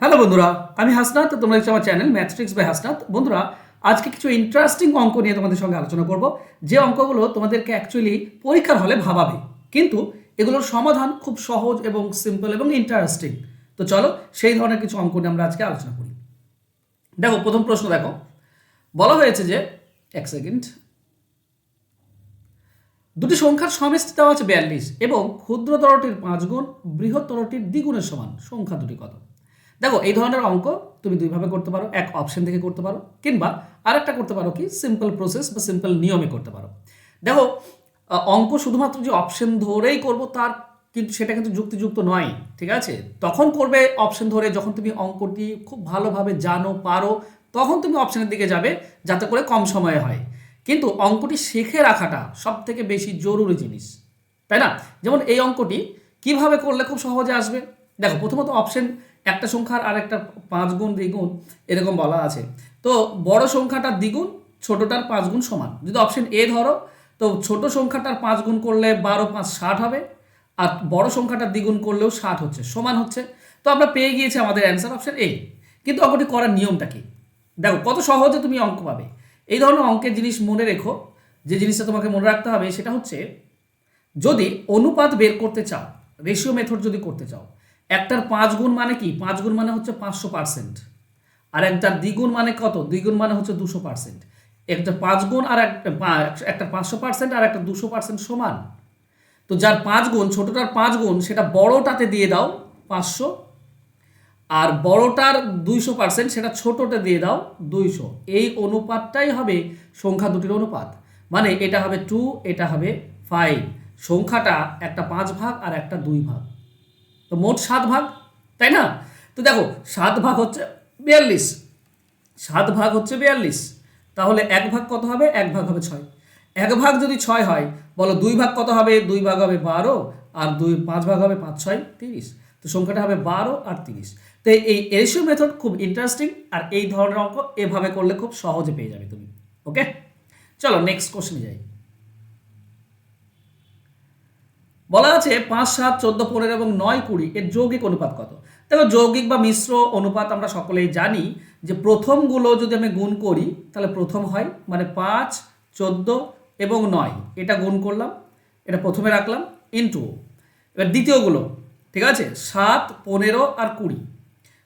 Hello বন্ধুরা, আমি হাসনাত। তোমরা দেখছো আমার চ্যানেল ম্যাথট্রিক্স বাই হাসনাত। বন্ধুরা, আজকে কিছু ইন্টারেস্টিং অঙ্ক নিয়ে তোমাদের সঙ্গে আলোচনা করব, যে অঙ্কগুলো তোমাদেরকে অ্যাকচুয়ালি পরীক্ষার হলে ভাবাবে, কিন্তু এগুলোর সমাধান খুব সহজ এবং সিম্পল এবং ইন্টারেস্টিং। তো চলো সেই ধরনের কিছু অঙ্ক নিয়ে আমরা আজকে আলোচনা করি। দেখো, প্রথম প্রশ্ন দেখো, বলা হয়েছে যে এক সেকেন্ড, দুটি সংখ্যার সমষ্টি দেওয়া আছে 42 এবং ক্ষুদ্রতরটির 5 গুণ বৃহত্তরটির দ্বিগুণের সমান। সংখ্যা দুটি কত? দেখো, এই ধরনের অঙ্ক তুমি দুইভাবে করতে পারো, এক অপশন থেকে করতে পারো, কিংবা আরেকটা করতে পারো কি সিম্পল প্রসেস বা সিম্পল নিয়মে করতে পারো। দেখো, অঙ্ক শুধুমাত্র যে অপশন ধরেই করব তার কিন্তু সেটা কিন্তু যুক্তিযুক্ত নয়, ঠিক আছে? তখন করবে অপশন ধরে যখন তুমি অঙ্কটি খুব ভালোভাবে জানো, পারো, তখন তুমি অপশনের দিকে যাবে, যাতে করে কম সময়ে হয়। কিন্তু অঙ্কটি শিখে রাখাটা সব থেকে বেশি জরুরি জিনিস, তাই না? যেমন এই অঙ্কটি কিভাবে করলে খুব সহজে আসবে। দেখো, প্রথমত অপশন একটা সংখ্যার আর একটা 5 গুণ দ্বিগুণ এরকম বলা আছে। তো বড় সংখ্যাটার দ্বিগুণ ছোটটার 5 গুণ সমান। যদি অপশন এ ধরো, তো ছোট সংখ্যাটার 5 গুণ করলে 12 5 60 হবে, আর বড় সংখ্যাটার দ্বিগুণ করলেও 60 হচ্ছে, সমান হচ্ছে। তো আমরা পেয়ে গিয়েছি আমাদের অ্যান্সার অপশন এ। কিন্তু অঙ্কটি করার নিয়মটা কি? দেখো, কত সহজে তুমি অঙ্ক পাবে। এই ধরনের অঙ্কের জিনিস মনে রেখো। যে জিনিসটা তোমাকে মনে রাখতে হবে সেটা হচ্ছে, যদি অনুপাত বের করতে চাও, রেশিও মেথড যদি করতে চাও, একটার 5 গুণ মানে কি? 5 গুণ মানে হচ্ছে 500%, আর একটার দ্বিগুণ মানে কত? দ্বিগুণ মানে হচ্ছে 200%। একটা 5 গুণ আর একটা 500% আর একটা 200% সমান। তো যার 5 গুণ, ছোটটার 5 গুণ, সেটা বড়টাতে দিয়ে দাও 500, আর বড়টার 200% সেটা ছোটটা দিয়ে দাও 200। এই অনুপাতটাই হবে সংখ্যা দুটির অনুপাত। মানে এটা হবে 2, এটা হবে 5। সংখ্যাটা একটা 5 ভাগ আর একটা 2 ভাগ, তো মোট 7 ভাগ, তাই না? তো দেখো, 7 ভাগ হচ্ছে 42, 7 ভাগ হচ্ছে 42, তাহলে 1 ভাগ কত হবে? 1 ভাগ হবে 6। 1 ভাগ যদি 6 হয়, বলো 2 ভাগ কত হবে? 2 ভাগ হবে 12, আর 5 ভাগ হবে 5 6 30। তো সংখ্যাটা হবে 12 আর 30। তো এই রেশিও মেথড খুব ইন্টারেস্টিং, আর এই ধরনের অঙ্ক এভাবে করলে খুব সহজে পেয়ে যাবে তুমি। ওকে, চলো নেক্সট কোশ্চেনে যাই। বলা আছে 5 7 14 15 এবং 9 20 এর যৌগিক অনুপাত কত? দেখো, যৌগিক বা মিশ্র অনুপাত আমরা সকলেই জানি যে প্রথমগুলো যদি আমি গুণ করি তাহলে প্রথম হয়, মানে 5 14 এবং 9 এটা গুণ করলাম, এটা প্রথমে রাখলাম, ইন্টু এবার দ্বিতীয়গুলো, ঠিক আছে, 7 15 আর 20,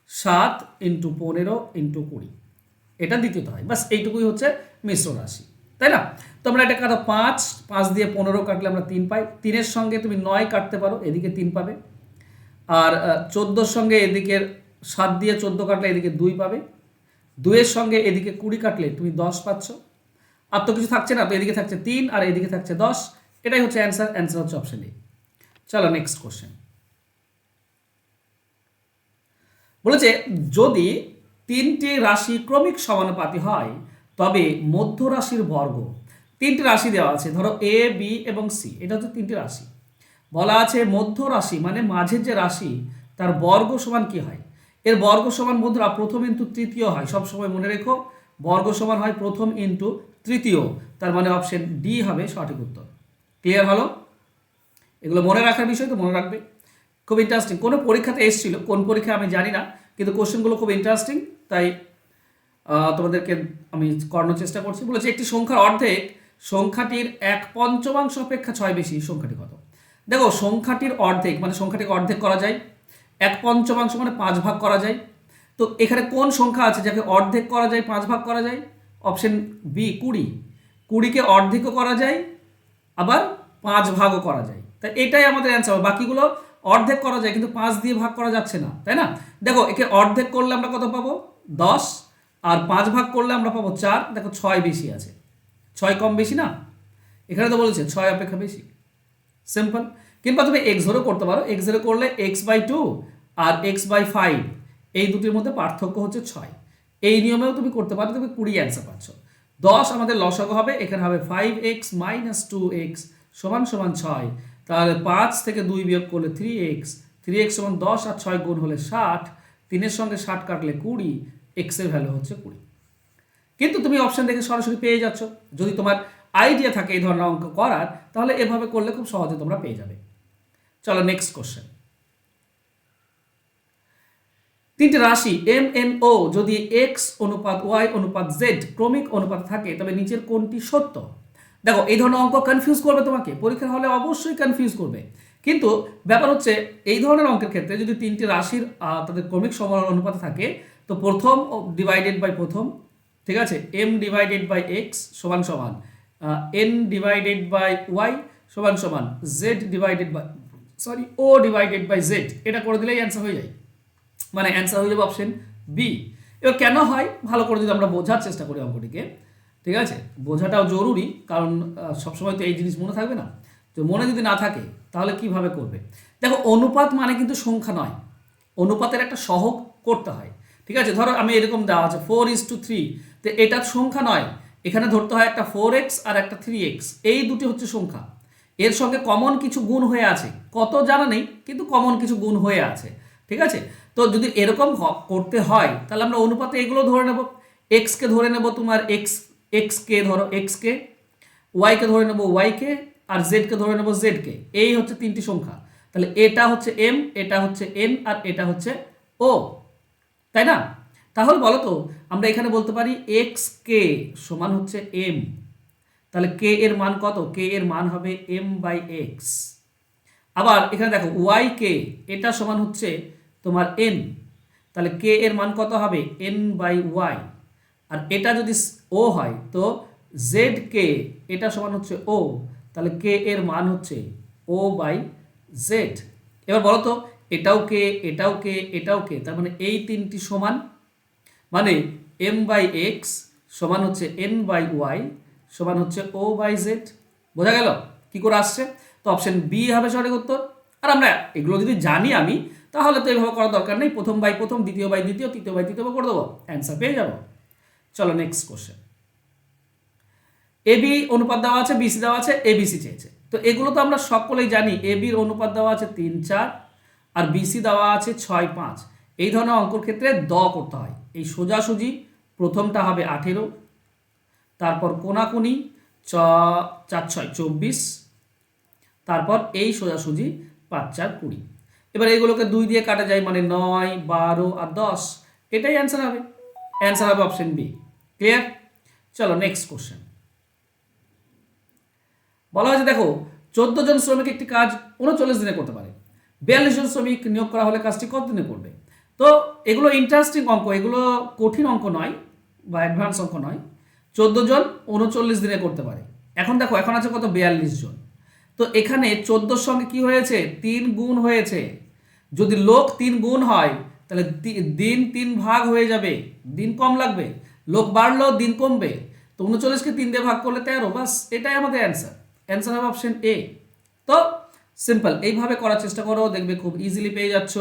7 ইন্টু 15 ইন্টু 20, এটা দ্বিতীয়ত হয়। বাস এইটুকুই হচ্ছে মিশ্র রাশি, তাই না? তো আমরা এটা কাটো, 5 5 দিয়ে 15 কাটলে আমরা 3 পাই। 3-এর সঙ্গে তুমি 9 কাটতে পারো, এদিকে 3 পাবে। আর 14-র সঙ্গে এদিকে 7 দিয়ে 14 কাটলে এদিকে 2 পাবে। 2-এর সঙ্গে এদিকে 20 কাটলে তুমি 10 পাচ্ছ। আর তো কিছু থাকছে না, তো এদিকে থাকছে 3 আর এদিকে থাকছে 10। এটাই হচ্ছে অ্যান্সার। অ্যান্সার হচ্ছে অপশন এ। চলো নেক্সট কোশ্চেন। বলেছে, যদি 3টি রাশি ক্রমিক সমানুপাতি হয় তবে মধ্য রাশির বর্গ। 3টি রাশি দেওয়া আছে, ধরো এ বি এবং সি, এটা হচ্ছে 3টি রাশি। বলা আছে মধ্য রাশি মানে মাঝের যে রাশি, তার বর্গ সমান কি হয়? এর বর্গ সমান বন্ধুরা প্রথম ইন্টু তৃতীয় হয়। সবসময় মনে রেখো, বর্গ সমান হয় প্রথম ইন্টু তৃতীয়। তার মানে অপশন ডি হবে সঠিক উত্তর। ক্লিয়ার হলো? এগুলো মনে রাখার বিষয়, তো মনে রাখবে। খুব ইন্টারেস্টিং, কোনো পরীক্ষাতে এসেছিল, কোন পরীক্ষা আমি জানি না, কিন্তু কোশ্চেনগুলো খুব ইন্টারেস্টিং, তাই তোমাদেরকে আমি করানোর চেষ্টা করছি। বলেছে, একটি সংখ্যার অর্ধেক সংখ্যাটির 1/5 অপেক্ষা 6 বেশি, সংখ্যাটি কত? দেখো, সংখ্যাটির অর্ধেক মানে সংখ্যাটিকে অর্ধেক করা যায়, 1/5 মানে 5 ভাগ করা যায়। তো এখানে কোন সংখ্যা আছে যাকে অর্ধেক করা যায়, 5 ভাগ করা যায়? Option B, 20। 20কে অর্ধেকও করা যায়, আবার 5 ভাগও করা যায়। তাই এটাই আমাদের অ্যান্সার। বাকিগুলো অর্ধেক করা যায় কিন্তু 5 দিয়ে ভাগ করা যাচ্ছে না, তাই না? দেখো, একে অর্ধেক করলে আমরা কত পাবো? 10, আর 5 ভাগ করলে আমরা পাবো 4। দেখো, 6 বেশি আছে, 6 কম বেশি না? এখানে তো বলেছে 6 অপেক্ষা বেশি। সিম্পল। কিংবা তুমি এক্স ধরেও করতে পারো। এক্স ধরে করলে x/2 আর x/5, এই দুটির মধ্যে পার্থক্য হচ্ছে 6। এই নিয়মেও তুমি করতে পারো, তুমি 20 অ্যান্সার পাচ্ছ। 10 আমাদের লসাগু হবে, এখানে হবে 5x - 2x সমান সমান 6। তাহলে 5 থেকে 2 বিয়োগ করলে 3x, 3x সমান 10, আর 6 গুণ হলে 60, 3-এর সঙ্গে 60 কাটলে 20, x এর ভ্যালু হচ্ছে 20। কিন্তু তুমি অপশন দেখে সরাসরি পেয়ে যাচ্ছ। যদি তোমার আইডিয়া থাকে এই ধরনের অঙ্ক করার, তাহলে এভাবে করলে খুব সহজে তোমরা পেয়ে যাবে। চলো নেক্সট কোশ্চেন। তিনটি রাশি এম এন ও যদি এক্স অনুপাত ওয়াই অনুপাত জেড ক্রমিক অনুপাত থাকে তবে নিচের কোনটি সত্য। দেখো এই ধরনের অঙ্ক কনফিউজ করবে তোমাকে, পরীক্ষার হলে অবশ্যই কনফিউজ করবে, কিন্তু ব্যাপার হচ্ছে এই ধরনের অঙ্কের ক্ষেত্রে যদি তিনটি রাশির তাদের ক্রমিক সমানুপাত অনুপাতে থাকে তো প্রথম ডিভাইডেড বাই প্রথম, ঠিক আছে, এম ডিভাইডেড বাই এক্স সমান সমান এন ডিভাইডেড বাই ওয়াই সমান সমান জেড ডিভাইডেড বাই ও ডিভাইডেড বাই জেড, এটা করে দিলেই অ্যান্সার হয়ে যায়, মানে অ্যান্সার হয়ে যাবে অপশন বি। এবার কেন হয় ভালো করে যদি আমরা বোঝার চেষ্টা করি অঙ্কটিকে, ঠিক আছে, বোঝাটাও জরুরি, কারণ সবসময় তো এই জিনিস মনে থাকবে না, তো মনে যদি না থাকে তাহলে কিভাবে করবে। দেখো অনুপাত মানে কিন্তু সংখ্যা নয়, অনুপাতের একটা সহগ করতে হয়, ঠিক আছে। ধরো আমি এরকম দেওয়া আছে 4:3, তো এটা সংখ্যা নয়, এখানে ধরতে হয় একটা 4x আর একটা 3x, এই দুটি হচ্ছে সংখ্যা, এর সঙ্গে কমন কিছু গুণ হয়ে আছে, কত জানা নেই কিন্তু কমন কিছু গুণ হয়ে আছে, ঠিক আছে। তো যদি এরকম করতে হয় তাহলে আমরা অনুপাতে এগুলো ধরে নেব, এক্সকে ধরে নেব তোমার এক্সকে ধরো এক্সকে, ওয়াইকে ধরে নেব ওয়াইকে, আর জেডকে ধরে নেব জেডকে, এই হচ্ছে তিনটি সংখ্যা, তাহলে এটা হচ্ছে এম, এটা হচ্ছে এন, আর এটা হচ্ছে ও, তাই না। তাহলে বলো তো আমরা এখানে বলতে পারি এক্স কে সমান হচ্ছে এম, তাহলে কে এর মান কত, কে এর মান হবে এম বাই এক্স। আবার এখানে দেখো ওয়াই কে এটা সমান হচ্ছে তোমার এন, তাহলে কে এর মান কত হবে এন বাই ওয়াই, আর এটা যদি ও হয় তো জেড কে এটা সমান হচ্ছে ও, তাহলে কে এর মান হচ্ছে ও বাই জেড। এবার বলো তো এটাও কে এটাও কে এটাও কে, তার মানে এই তিনটি সমান, মানে এম বাই এক্স সমান হচ্ছে এন বাই ওয়াই সমান হচ্ছে ও বাই জেড। বোঝা গেল কি করে আসছে? তো অপশন বি হবে সঠিক উত্তর। আর আমরা এগুলো যদি জানি আমি তাহলে তো এইভাবে করার দরকার নেই, প্রথম বাই প্রথম, দ্বিতীয় বাই দ্বিতীয়, তৃতীয় বাই তৃতীয় করে দেবো, অ্যান্সার পেয়ে যাবো। চলো নেক্সট কোশ্চেন। এবি অনুপাত দেওয়া আছে, বিসি দেওয়া আছে, এবিসি চেয়েছে, তো এগুলো তো আমরা সকলেই জানি, এবির অনুপাত দেওয়া আছে 3:4 আর বিসি দেওয়া আছে 6:5। এই ধরনের অঙ্কর ক্ষেত্রে করতে হয়, এই সোজাসুজি প্রথমটা হবে 18, তারপর কোনাকুনি 4×6 = 24, তারপর এই সোজাসুজি 5×4 = 20। এবার এইগুলোকে 2 দিয়ে কাটা যায়, মানে 9, 12 আর 10, এটাই অ্যান্সার হবে, অ্যান্সার হবে অপশন বি। ক্লিয়ার? চলো নেক্সট কোশ্চেন। বলা হয়েছে দেখো 14 জন শ্রমিক একটি কাজ 39 দিনে করতে পারে, 42 জন শ্রমিক নিয়োগ করা হলে কাজটি কত দিনে করবে। তো এগুলো ইন্টারেস্টিং অঙ্ক, এগুলো কঠিন অঙ্ক নয় বা অ্যাডভান্স অঙ্ক নয়। 14 জন 39 দিনে করতে পারে, এখন দেখো এখন আছে কত 42 জন, তো এখানে 14 সঙ্গে কি হয়েছে 3 গুণ হয়েছে, যদি লোক 3 গুণ হয় তাহলে দিন 3 ভাগ হয়ে যাবে, দিন কম লাগবে, লোক বাড়লেও দিন কমবে, তো 39কে 3 দিয়ে ভাগ করলে 13, বাস এটাই আমাদের অ্যান্সার, অ্যান্সার হবে অপশন এ। তো সিম্পল, এইভাবে করার চেষ্টা করো, দেখবে খুব ইজিলি পেয়ে যাচ্ছ,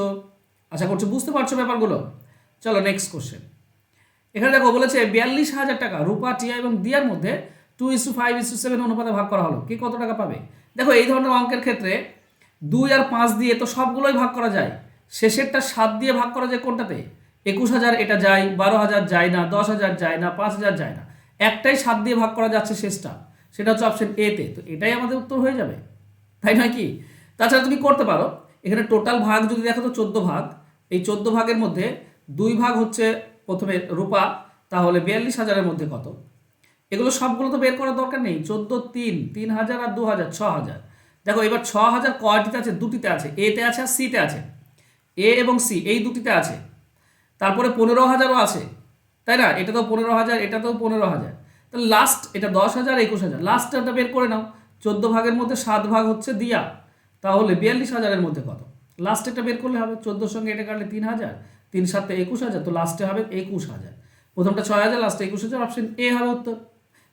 আশা করছি বুঝতে পারছো ব্যাপারগুলো। চলো নেক্সট কোশ্চেন। এখানে দেখো বলেছে 42,000 টাকা রূপা, টিয়া এবং দিয়ার মধ্যে 2:5:7 অনুপাতে ভাগ করা হলো, কে কত টাকা পাবে। দেখো এই ধরনের অঙ্কের ক্ষেত্রে 2 আর 5 দিয়ে তো সবগুলোই ভাগ করা যায়, শেষেরটা 7 দিয়ে ভাগ করা যায় কোনটাতে, 21,000 এটা যায়, 12,000 যায় না, 10,000 যায় না, 5,000 যায় না, একটাই 7 দিয়ে ভাগ করা যাচ্ছে শেষটা, সেটা হচ্ছে অপশন এতে, তো এটাই আমাদের উত্তর হয়ে যাবে, তাই নয় কি। তাছাড়া তুমি করতে পারো, এখানে টোটাল ভাগ যদি দেখো তো 14 ভাগ, এই 14 ভাগের মধ্যে 2 ভাগ হচ্ছে প্রথমে রূপা, তাহলে 42,000-এর মধ্যে কত, এগুলো সবগুলো তো বের করার দরকার নেই, 14, 3, 3,000 আর 2,000, 6,000। দেখো এবার 6,000 কয়টিতে আছে, দুটিতে আছে, এতে আছে আর সিতে আছে, এ এবং সি এই দুটিতে আছে, তারপরে 15,000ও আছে, তাই না, এটা তো 15,000, এটা তো 15,000, তাহলে লাস্ট এটা 10,000, 21,000, লাস্টটা বের করে নাও, 14 ভাগের মধ্যে 7 ভাগ হচ্ছে দিয়া, তাহলে 42,000-এর মধ্যে কত, লাস্ট এটা বের করলে হবে, 14 সঙ্গে এটা কাটলে 3,000, 3 7 21,000, তো লাস্টে হবে 21,000, প্রথমটা 6,000, লাস্টে 21,000, অপশন এ হবে উত্তর।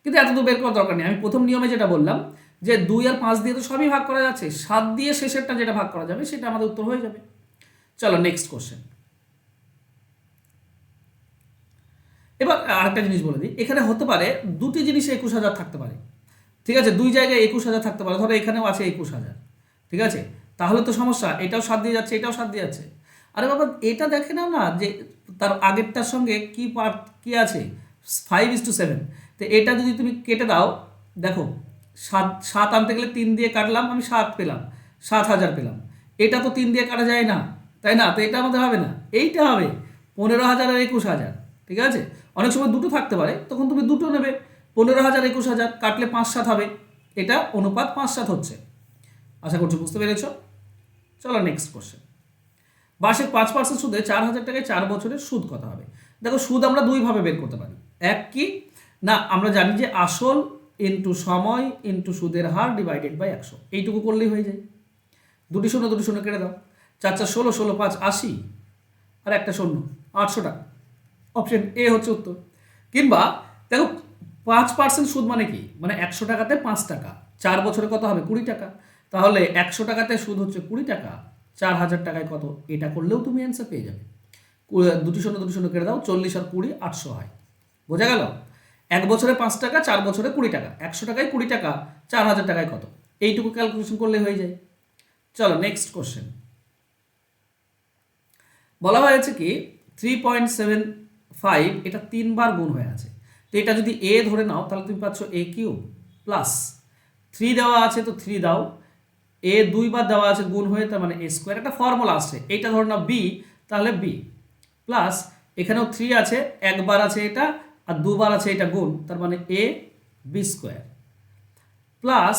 কিন্তু এত তো বের করার দরকার নেই, আমি প্রথম নিয়মে যেটা বললাম যে 2 আর 5 দিয়ে তো সবই ভাগ করা যাচ্ছে, 7 দিয়ে শেষেরটা যেটা ভাগ করা যাবে সেটা আমাদের উত্তর হয়ে যাবে। চলো নেক্সট কোশ্চেন। এবার আরেকটা জিনিস বলে দিই, এখানে হতে পারে দুটি জিনিসে 21,000 থাকতে পারে, ঠিক আছে, দুই জায়গায় 21,000 থাকতে পারে, ধরো এখানেও আছে 21,000, ঠিক আছে, তাহলে তো সমস্যা, এটাও 7 দিয়ে যাচ্ছে, এটাও 7 দিয়ে যাচ্ছে, আরে বাবা এটা দেখে নাও না যে তার আগেরটার সঙ্গে কি পার্ট কি আছে, 5:7, তো এটা যদি তুমি কেটে দাও, দেখো 7 আনতে গেলে 3 দিয়ে কাটলাম, আমি 7 পেলাম, 7,000 পেলাম, এটা তো 3 দিয়ে কাটা যায় না, তাই না, তো এটা আমাদের হবে না, এইটা হবে, 15,000 আর 21,000, ঠিক আছে? অনেক সময় দুটো থাকতে পারে, তখন তুমি দুটো নেবে। 15,000 21,000 কাটলে 5/7 হবে, এটা অনুপাত 5/7 হচ্ছে। আশা করছি বুঝতে পেরেছ। চলো নেক্সট কোশ্চেন। বার্ষিক 5% সুদে 4,000 টাকায় 4 বছরের সুদ কত হবে? দেখো সুদ আমরা দুইভাবে বের করতে পারি। এক কি না, আমরা জানি যে আসল ইন্টু সময় ইন্টু সুদের হার ডিভাইডেড বাই 100, এইটুকু করলেই হয়ে যায়। দুটি শূন্য কেটে দাও, 4 4 16, 16 5 80, আর একটা শূন্য, 800 টাকা। অপশন এ হচ্ছে উত্তর। কিংবা দেখো 5% সুদ মানে কি, মানে 100 টাকাতে 5 টাকা, 4 বছরে কত হবে? 20 টাকা। তাহলে 100 টাকাতে সুদ হচ্ছে 20 টাকা, 4,000 টাকায় কত? এটা করলেও তুমি অ্যান্সার পেয়ে যাবে। দুটি শূন্য কেটে দাও, 40 আর 20 800 হয়। বোঝা গেল? 1 বছরে 5 টাকা, 4 বছরে 20 টাকা, 100 টাকায় 20 টাকা, 4,000 টাকায় কত? এইটুকু ক্যালকুলেশন করলে হয়ে যায়। চলো নেক্সট কোশ্চেন। বলা হয়েছে কি 3.75 এটা 3 বার গুণ হয়ে আছে। তো এটা যদি এ ধরে নাও তাহলে তুমি পাচ্ছ a কিউব প্লাস 3 দেওয়া আছে, তো 3 দাও, এ 2 বার দেওয়া আছে গুণ হয়ে, তার মানে a স্কোয়ার। একটা ফর্মুলা আসছে, এইটা ধরে নাও b, তাহলে b প্লাস এখানেও 3 আছে, একবার আছে এটা আর 2 বার আছে এটা গুণ, তার মানে a b স্কোয়ার প্লাস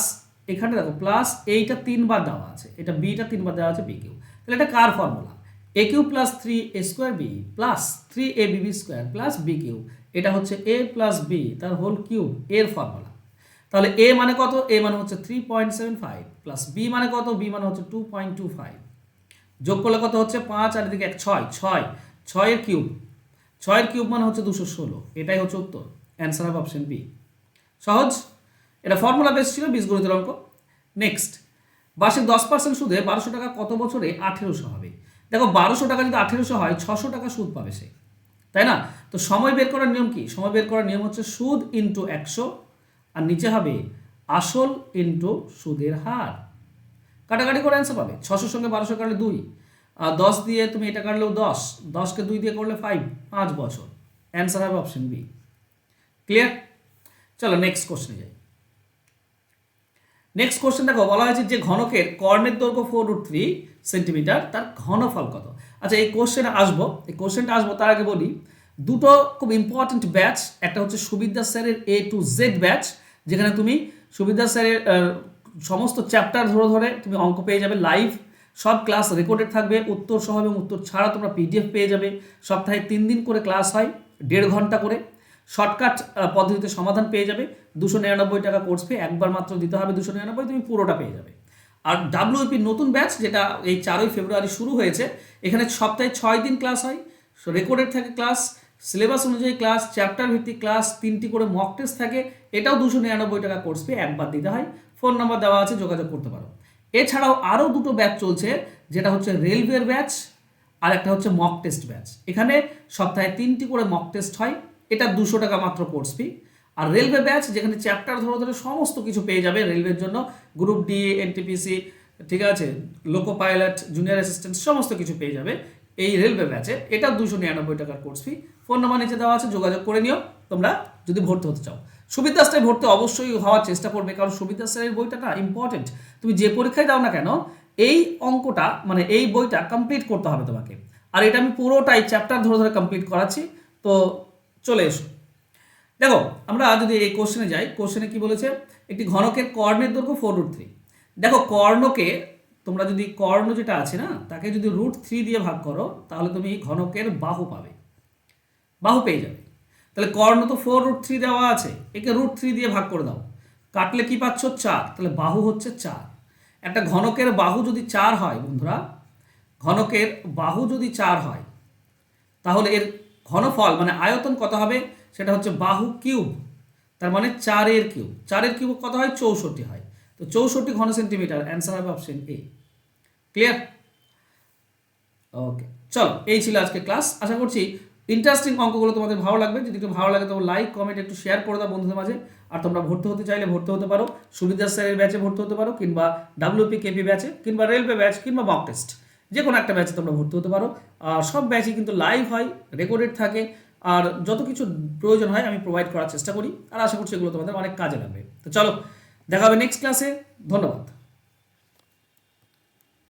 এখানে দেখো প্লাস এইটা 3 বার দেওয়া আছে, এটা বিটা 3 বার দেওয়া আছে বি কিউ। তাহলে এটা কার formula? A cube plus 3 a square B plus 3ab square plus B cube. এটা হচ্ছে a প্লাস বি তার হোল কিউব এর ফর্মুলা। তাহলে a মানে কত? a মানে হচ্ছে 3.75 প্লাস b মানে কত? b মানে হচ্ছে 2.25, যোগ করলে কত হচ্ছে? 5 আর এদিকে 1 6 6 6 এর কিউব, 6 এর কিউব মানে হচ্ছে 216। এটাই হচ্ছে উত্তর। অ্যান্সার হবে অপশন বি। সহজ। এটা ফর্মুলা বেস ছিল, বীজগণিতের অঙ্ক। নেক্সট, বার্ষিক 10% সুদে 1200 টাকা কত বছরে 1800 হবে? দেখো 1200 টাকা যদি 1800 হয়, 600 টাকা সুদ পাবে সে, তাই না? তো সময় বের করার নিয়ম কি? সময় বের করার নিয়ম হচ্ছে সুদ ইন্টু 100, আর নিচে হবে আসল ইন্টু সুদের হার। কাটাকাটি করে অ্যান্সার পাবে। 600 সঙ্গে 1200 কাটলে 2, আর 10 দিয়ে তুমি এটা কাটলেও 10, 10কে 2 দিয়ে করলে 5 বছর। অ্যান্সার হবে অপশন বি। ক্লিয়ার? চলো নেক্সট কোশ্চেনে যাই। নেক্সট কোশ্চেন দেখো, বলা হয়েছে যে ঘনকের কর্ণের দৈর্ঘ্য 4√3 সেন্টিমিটার, তার ঘনফল কত? আচ্ছা এই কোশ্চেনটা আসবো তার আগে বলি, দুটো খুব ইম্পর্টেন্ট ব্যাচ। একটা হচ্ছে সুবিদ্যা স্যারের A to Z ব্যাচ, যেখানে তুমি সুবিদ্যা স্যারের সমস্ত চ্যাপ্টার ধরে ধরে তুমি অঙ্ক পেয়ে যাবে লাইভ, সব ক্লাস রেকর্ডেড থাকবে, উত্তর সহ এবং উত্তর ছাড়া তোমরা PDF পেয়ে যাবে। সপ্তাহে 3 দিন করে ক্লাস হয়, 1.5 ঘন্টা করে। শর্টকাট পদ্ধতিতে সমাধান পেয়ে যাবে। 299 টাকা কোর্স ফি, একবার মাত্র দিতে হবে 299, তুমি পুরোটা পেয়ে যাবে। আর WEP নতুন ব্যাচ, যেটা এই 4ই ফেব্রুয়ারি শুরু হয়েছে, এখানে সপ্তাহে 6 দিন ক্লাস হয়, রেকর্ডেড থাকে ক্লাস, সিলেবাস অনুযায়ী ক্লাস, চ্যাপ্টার ভিত্তিক ক্লাস, 3টি করে মক টেস্ট থাকে। এটাও 299 টাকা কোর্স ফি, একবার দিতে হয়। ফোন নাম্বার দেওয়া আছে, যোগাযোগ করতে পারো। এছাড়াও আরও দুটো ব্যাচ চলছে, যেটা হচ্ছে রেলওয়ের ব্যাচ আর একটা হচ্ছে মক টেস্ট ব্যাচ। এখানে সপ্তাহে 3টি করে মক টেস্ট হয়, এটা 200 টাকা মাত্র কোর্স ফি। আর রেলওয়ে ব্যাচ, যেখানে চ্যাপ্টার ধরে ধরে সমস্ত কিছু পেয়ে যাবে রেলওয়ের জন্য, গ্রুপ ডি, এনটিপিসি, ঠিক আছে, লোকো পাইলট, জুনিয়র অ্যাসিস্ট্যান্ট, সমস্ত কিছু পেয়ে যাবে এই রেলওয়ে ব্যাচে। এটা 299 টাকার কোর্স ফি। ফোন নাম্বার নিচে দেওয়া আছে, যোগাযোগ করে নিও তোমরা যদি ভর্তি হতে চাও। সুবিধা স্যারের ভর্তি অবশ্যই হওয়ার চেষ্টা করবে, কারণ সুবিধা স্যারের বইটা না ইম্পর্টেন্ট। তুমি যে পরীক্ষায় দাও না কেন, এই অঙ্কটা মানে এই বইটা কমপ্লিট করতে হবে তোমাকে। আর এটা আমি পুরোটাই চ্যাপ্টার ধরে ধরে কমপ্লিট করাচ্ছি। তো চলে এসো। দেখো আমরা যদি এই কোশ্চেনে যাই, কোশ্চেনে কি বলেছে? একটি ঘনকের কর্ণের দৈর্ঘ্য 4√3। দেখো কর্ণকে তোমরা যদি কর্ণ যেটা আছে না, তাকে যদি √3 দিয়ে ভাগ করো, তাহলে তুমি ঘনকের বাহু পাবে, বাহু পেয়ে যাবে। তাহলে কর্ণ তো 4√3 দেওয়া আছে, একে √3 দিয়ে ভাগ করে দাও, কাটলে কি পাচ্ছ? 4। তাহলে বাহু হচ্ছে 4। একটা ঘনকের বাহু যদি 4 হয় বন্ধুরা, ঘনকের বাহু যদি 4 হয়, তাহলে এর ঘনফল মানে আয়তন কত হবে? সেটা হচ্ছে বাহু কিউব, তার মানে 4 এর কিউব। 4 এর কিউব কত হয়? 64 হয়। তো 64 ঘন সেন্টিমিটার। অ্যান্সার হবে অপশন এ। ক্লিয়ার? ওকে, চলো এই ছিল আজকে ক্লাস। আশা করছি ইন্টারেস্টিং অঙ্কগুলো তোমাদের ভালো লাগবে। যদি একটু ভালো লাগে তো লাইক, কমেন্ট, একটু শেয়ার করে দাও বন্ধুদের মাঝে। আর তোমরা ভর্তি হতে চাইলে ভর্তি হতে পারো, সুবিধা স্যারের ব্যাচে ভর্তি হতে পারো, কিংবা WP KP ব্যাচে, কিংবা রেলওয়ে ব্যাচ, কিংবা মক টেস্ট, যে কোনো একটা ব্যাচে তোমরা ভর্তি হতে পারো। আর সব ব্যাচই কিন্তু লাইভ হয়, রেকর্ডেড থাকে, আর যত কিছু প্রয়োজন হয় আমি প্রোভাইড করার চেষ্টা করি। আর আশা করছি এগুলো তোমাদের অনেক কাজে লাগবে। তো চলো দেখা হবে নেক্সট ক্লাসে। ধন্যবাদ।